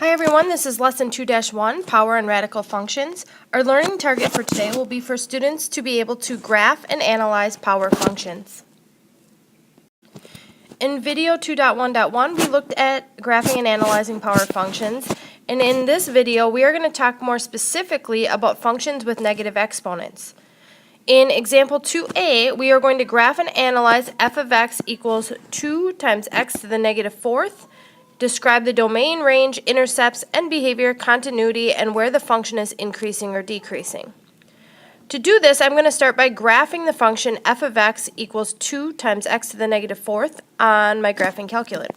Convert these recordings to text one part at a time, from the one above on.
Hi everyone, this is Lesson 2-1, Power and Radical Functions. Our learning target for today will be for students to be able to graph and analyze power functions. In video 2.1.1, we looked at graphing and analyzing power functions, and in this video we are going to talk more specifically about functions with negative exponents. In example 2a, we are going to graph and analyze f of x equals 2 times x to the negative fourth. Describe the domain, range, intercepts, and behavior, continuity, and where the function is increasing or decreasing. To do this, I'm going to start by graphing the function f of x equals 2 times x to the negative fourth on my graphing calculator.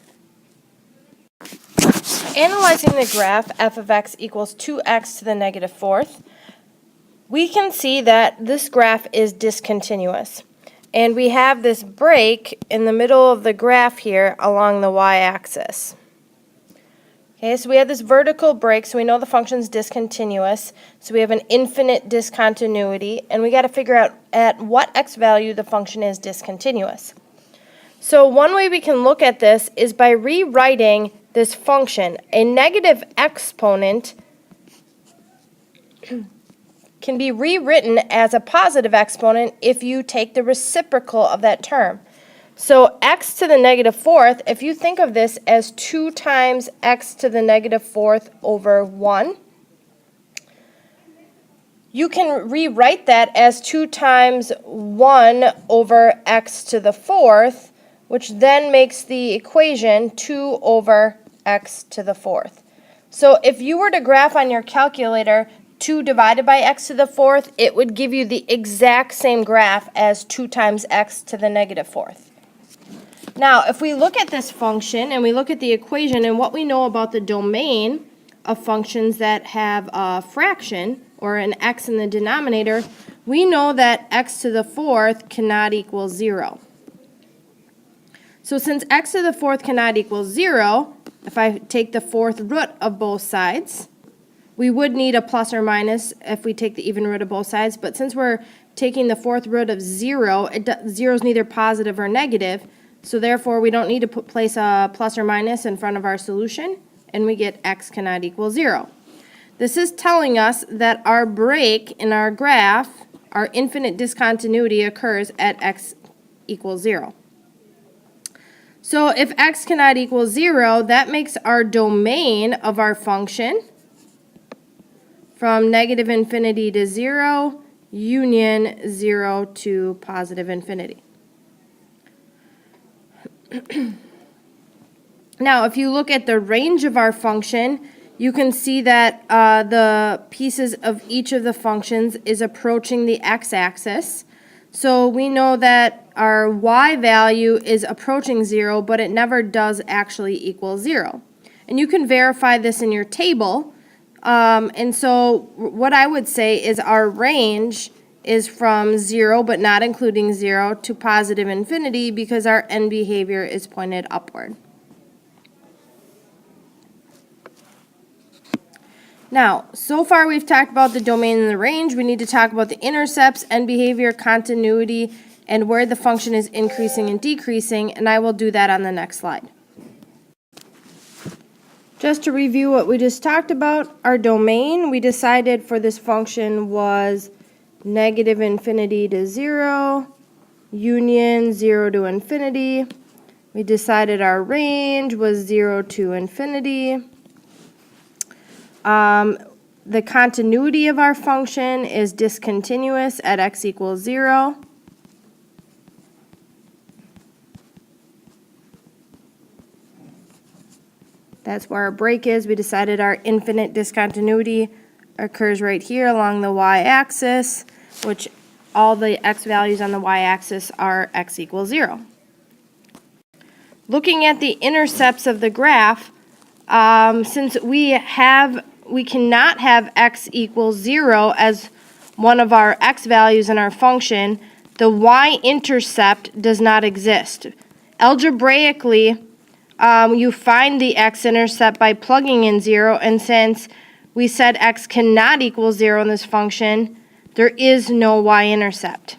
Analyzing the graph f of x equals 2x to the negative fourth, we can see that this graph is discontinuous. And we have this break in the middle of the graph here along the y-axis. Okay, so we have this vertical break, so we know the function's discontinuous. So we have an infinite discontinuity, and we got to figure out at what x value the function is discontinuous. So one way we can look at this is by rewriting this function. A negative exponent can be rewritten as a positive exponent if you take the reciprocal of that term. So x to the negative fourth, if you think of this as 2 times x to the negative fourth over 1, you can rewrite that as 2 times 1 over x to the fourth, which then makes the equation 2 over x to the fourth. So if you were to graph on your calculator 2 divided by x to the fourth, it would give you the exact same graph as 2 times x to the negative fourth. Now, if we look at this function and we look at the equation and what we know about the domain of functions that have a fraction or an x in the denominator, we know that x to the fourth cannot equal 0. So since x to the fourth cannot equal 0, if I take the fourth root of both sides, we would need a plus or minus if we take the even root of both sides, but since we're taking the fourth root of 0, 0 is neither positive or negative, so therefore we don't need to place a plus or minus in front of our solution, and we get x cannot equal 0. This is telling us that our break in our graph, our infinite discontinuity, occurs at x equals 0. So if x cannot equal 0, that makes our domain of our function from negative infinity to 0, union 0 to positive infinity. Now, if you look at the range of our function, you can see that the pieces of each of the functions is approaching the x-axis. So we know that our y value is approaching 0, but it never does actually equal 0. And you can verify this in your table. And so what I would say is our range is from 0, but not including 0, to positive infinity because our end behavior is pointed upward. Now, so far we've talked about the domain and the range. We need to talk about the intercepts, end behavior, continuity, and where the function is increasing and decreasing, and I will do that on the next slide. Just to review what we just talked about, our domain, we decided for this function was negative infinity to 0, union 0 to infinity. We decided our range was 0 to infinity. The continuity of our function is discontinuous at x equals 0. That's where our break is. We decided our infinite discontinuity occurs right here along the y-axis, which all the x values on the y-axis are x equals 0. Looking at the intercepts of the graph, since we cannot have x equals 0 as one of our x values in our function, the y-intercept does not exist. Algebraically, you find the x-intercept by plugging in 0, and since we said x cannot equal 0 in this function, there is no y-intercept.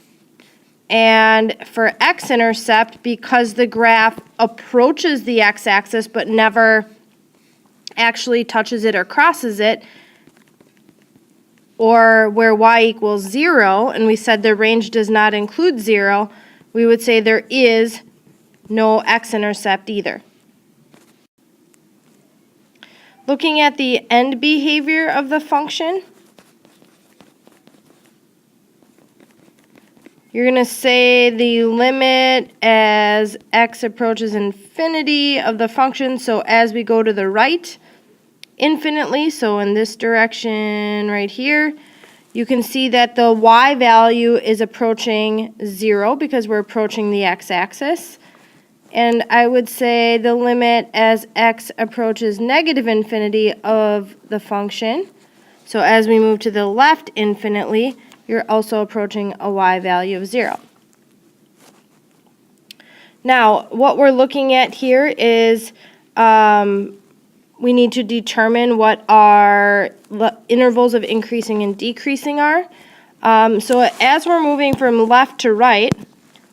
And for x-intercept, because the graph approaches the x-axis but never actually touches it or crosses it, or where y equals 0, and we said the range does not include 0, we would say there is no x-intercept either. Looking at the end behavior of the function, you're going to say the limit as x approaches infinity of the function, so as we go to the right infinitely, so in this direction right here, you can see that the y value is approaching 0 because we're approaching the x-axis. And I would say the limit as x approaches negative infinity of the function. So as we move to the left infinitely, you're also approaching a y value of 0. Now, what we're looking at here is we need to determine what our intervals of increasing and decreasing are. So as we're moving from left to right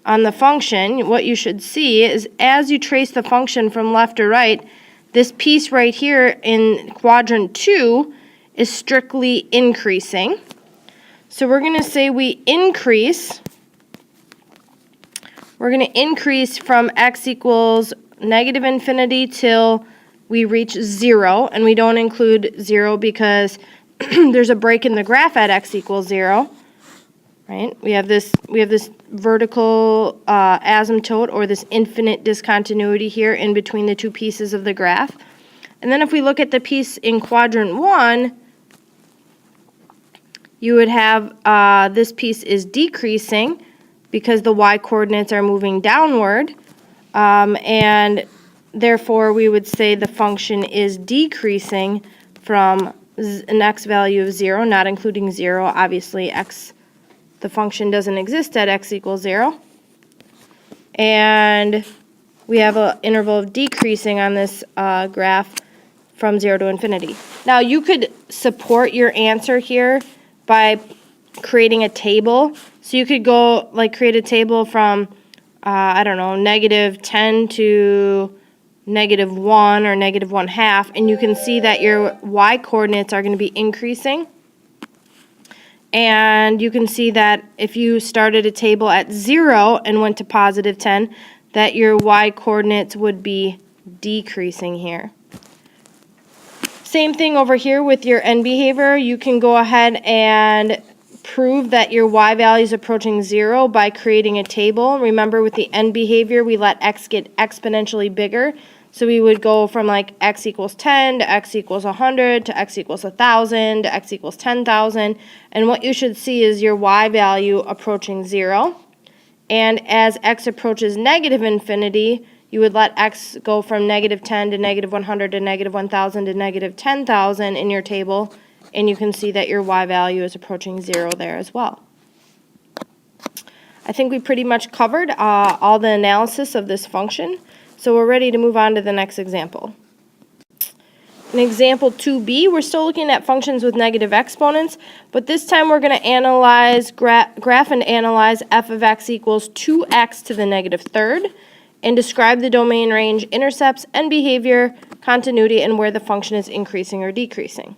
on the function, what you should see is as you trace the function from left to right, this piece right here in quadrant 2 is strictly increasing. So we're going to say we increase. We're going to increase from x equals negative infinity till we reach 0, and we don't include 0 because there's a break in the graph at x equals 0. Right? We have this vertical asymptote, or this infinite discontinuity here in between the two pieces of the graph. And then if we look at the piece in quadrant 1, you would have this piece is decreasing because the y-coordinates are moving downward, and therefore we would say the function is decreasing from an x value of 0, not including 0, obviously the function doesn't exist at x equals 0. And we have an interval of decreasing on this graph from 0 to infinity. Now you could support your answer here by creating a table. So you could go create a table from, I don't know, negative 10 to negative 1 or negative 1/2, and you can see that your y-coordinates are going to be increasing. And you can see that if you started a table at 0 and went to positive 10, that your y-coordinates would be decreasing here. Same thing over here with your end behavior. You can go ahead and prove that your y value is approaching 0 by creating a table. Remember, with the end behavior, we let x get exponentially bigger. So we would go from x equals 10 to x equals 100 to x equals 1,000 to x equals 10,000. And what you should see is your y value approaching 0. And as x approaches negative infinity, you would let x go from negative 10 to negative 100 to negative 1,000 to negative 10,000 in your table. And you can see that your y value is approaching 0 there as well. I think we pretty much covered all the analysis of this function. So we're ready to move on to the next example. In example 2b, we're still looking at functions with negative exponents, but this time we're going to analyze, graph and analyze f of x equals 2x to the negative third, and describe the domain, range, intercepts, end behavior, continuity, and where the function is increasing or decreasing.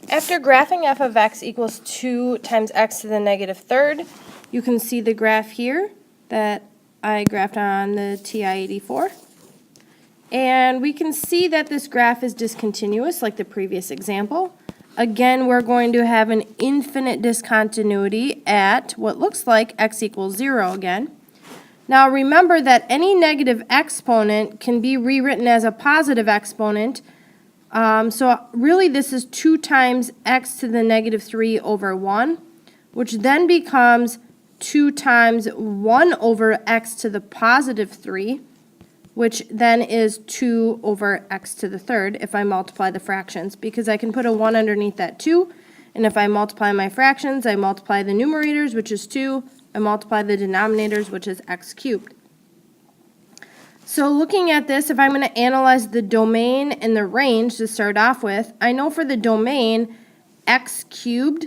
After graphing f of x equals 2 times x to the negative third, you can see the graph here that I graphed on the TI-84. And we can see that this graph is discontinuous like the previous example. Again, we're going to have an infinite discontinuity at what looks like x equals 0 again. Now remember that any negative exponent can be rewritten as a positive exponent. So really this is 2 times x to the negative 3 over 1, which then becomes 2 times 1 over x to the positive 3, which then is 2 over x to the third if I multiply the fractions, because I can put a 1 underneath that 2, and if I multiply my fractions, I multiply the numerators, which is 2, I multiply the denominators, which is x cubed. So looking at this, if I'm going to analyze the domain and the range to start off with, I know for the domain, x cubed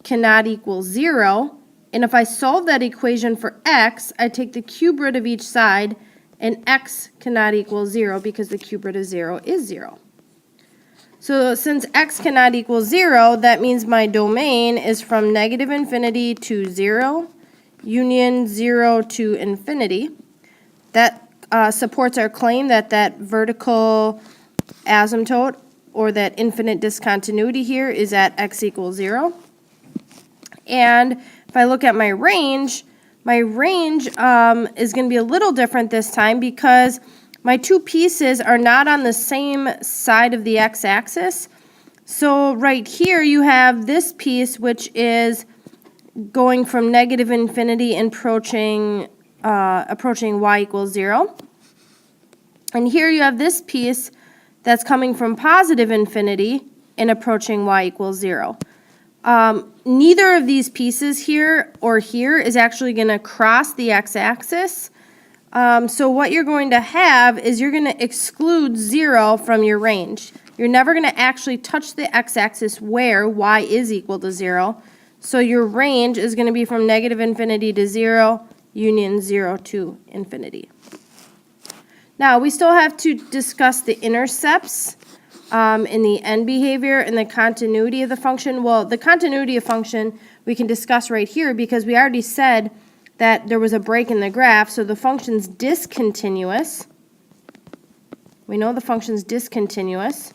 cannot equal 0, and if I solve that equation for x, I take the cube root of each side, and x cannot equal 0 because the cube root of 0 is 0. So since x cannot equal 0, that means my domain is from negative infinity to 0, union 0 to infinity. That supports our claim that that vertical asymptote or that infinite discontinuity here is at x equals 0. And if I look at my range is going to be a little different this time because my two pieces are not on the same side of the x-axis. So right here you have this piece which is going from negative infinity and approaching y equals 0. And here you have this piece that's coming from positive infinity and approaching y equals 0. Neither of these pieces here or here is actually going to cross the x-axis. So what you're going to have is you're going to exclude 0 from your range. You're never going to actually touch the x-axis where y is equal to 0. So your range is going to be from negative infinity to 0, union 0 to infinity. Now, we still have to discuss the intercepts in the end behavior and the continuity of the function. Well, the continuity of function we can discuss right here because we already said that there was a break in the graph, so the function's discontinuous. We know the function's discontinuous,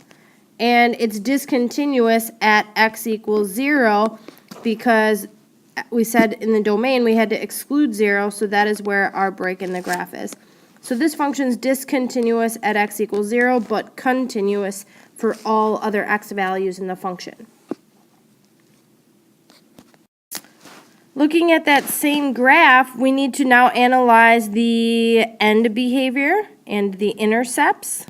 and it's discontinuous at x equals 0 because we said in the domain we had to exclude 0, so that is where our break in the graph is. So this function's discontinuous at x equals 0, but continuous for all other x values in the function. Looking at that same graph, we need to now analyze the end behavior and the intercepts.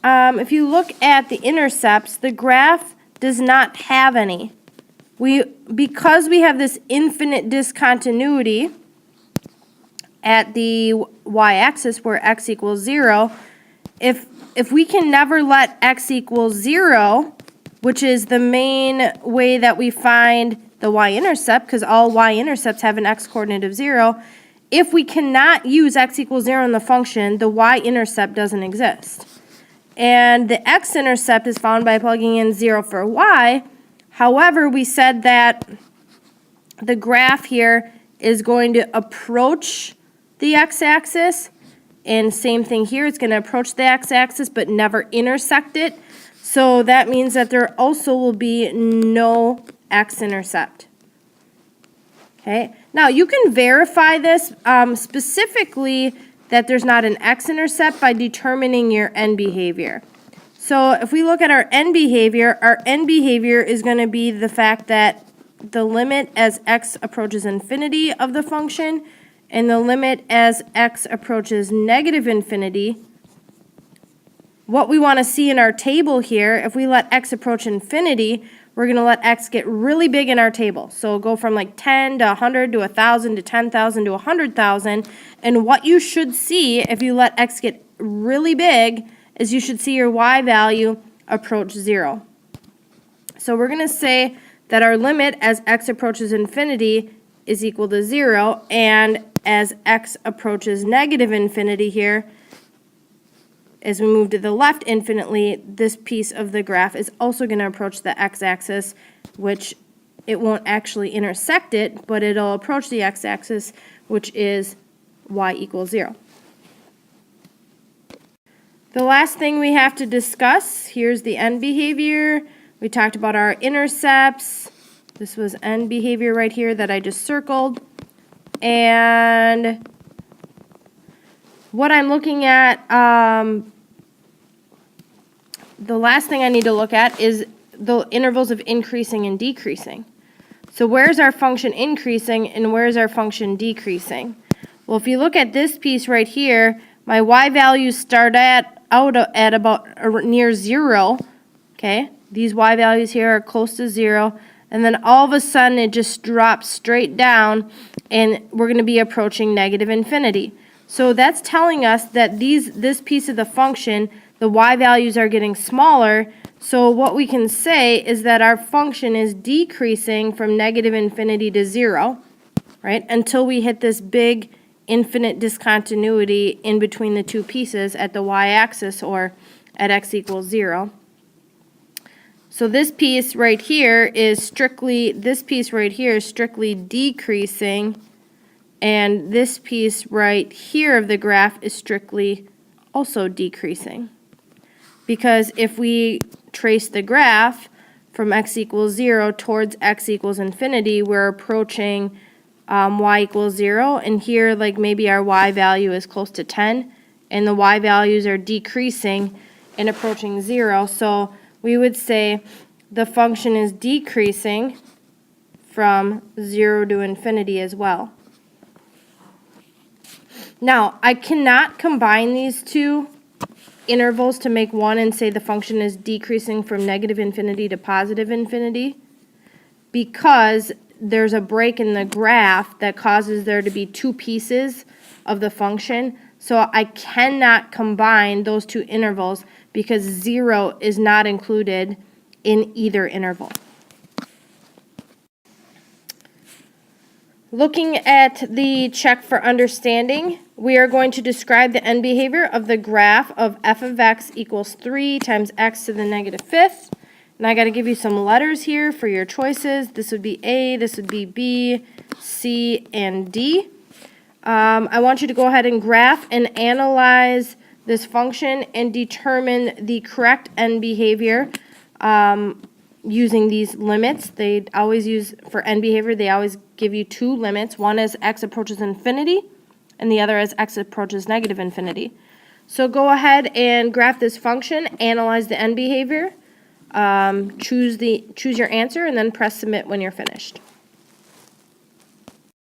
If you look at the intercepts, the graph does not have any. Because we have this infinite discontinuity at the y-axis where x equals 0, if we can never let x equal 0, which is the main way that we find the y-intercept, because all y-intercepts have an x-coordinate of 0, if we cannot use x equals 0 in the function, the y-intercept doesn't exist. And the x-intercept is found by plugging in 0 for y. However, we said that the graph here is going to approach the x-axis, and same thing here, it's going to approach the x-axis but never intersect it. So that means that there also will be no x-intercept. Okay, now you can verify this specifically that there's not an x-intercept by determining your end behavior. So if we look at our end behavior is going to be the fact that the limit as x approaches infinity of the function and the limit as x approaches negative infinity. What we want to see in our table here, if we let x approach infinity, we're going to let x get really big in our table. So go from like 10 to 100 to 1,000 to 10,000 to 100,000. And what you should see if you let x get really big is you should see your y value approach 0. So we're going to say that our limit as x approaches infinity is equal to 0, and as x approaches negative infinity here, as we move to the left infinitely, this piece of the graph is also going to approach the x-axis, which it won't actually intersect it, but it'll approach the x-axis, which is y equals 0. The last thing we have to discuss, here's the end behavior. We talked about our intercepts. This was end behavior right here that I just circled. And what I'm looking at, the last thing I need to look at is the intervals of increasing and decreasing. So where's our function increasing and where's our function decreasing? Well, if you look at this piece right here, my y values start out at about near 0, okay? These y values here are close to 0, and then all of a sudden it just drops straight down, and we're going to be approaching negative infinity. So that's telling us that this piece of the function, the y values are getting smaller, so what we can say is that our function is decreasing from negative infinity to 0, right, until we hit this big infinite discontinuity in between the two pieces at the y-axis or at x equals 0. So this piece right here is strictly decreasing, and this piece right here of the graph is strictly also decreasing. Because if we trace the graph from x equals 0 towards x equals infinity, we're approaching y equals 0, and here like maybe our y value is close to 10, and the y values are decreasing and approaching 0, so we would say the function is decreasing from 0 to infinity as well. Now, I cannot combine these two intervals to make one and say the function is decreasing from negative infinity to positive infinity, because there's a break in the graph that causes there to be two pieces of the function. So I cannot combine those two intervals because 0 is not included in either interval. Looking at the check for understanding, we are going to describe the end behavior of the graph of f of x equals 3 times x to the negative fifth. And I got to give you some letters here for your choices. This would be A, this would be B, C, and D. I want you to go ahead and graph and analyze this function and determine the correct end behavior using these limits. They always use, for end behavior, they always give you two limits. One is x approaches infinity, and the other is x approaches negative infinity. So go ahead and graph this function, analyze the end behavior, choose your answer, and then press submit when you're finished.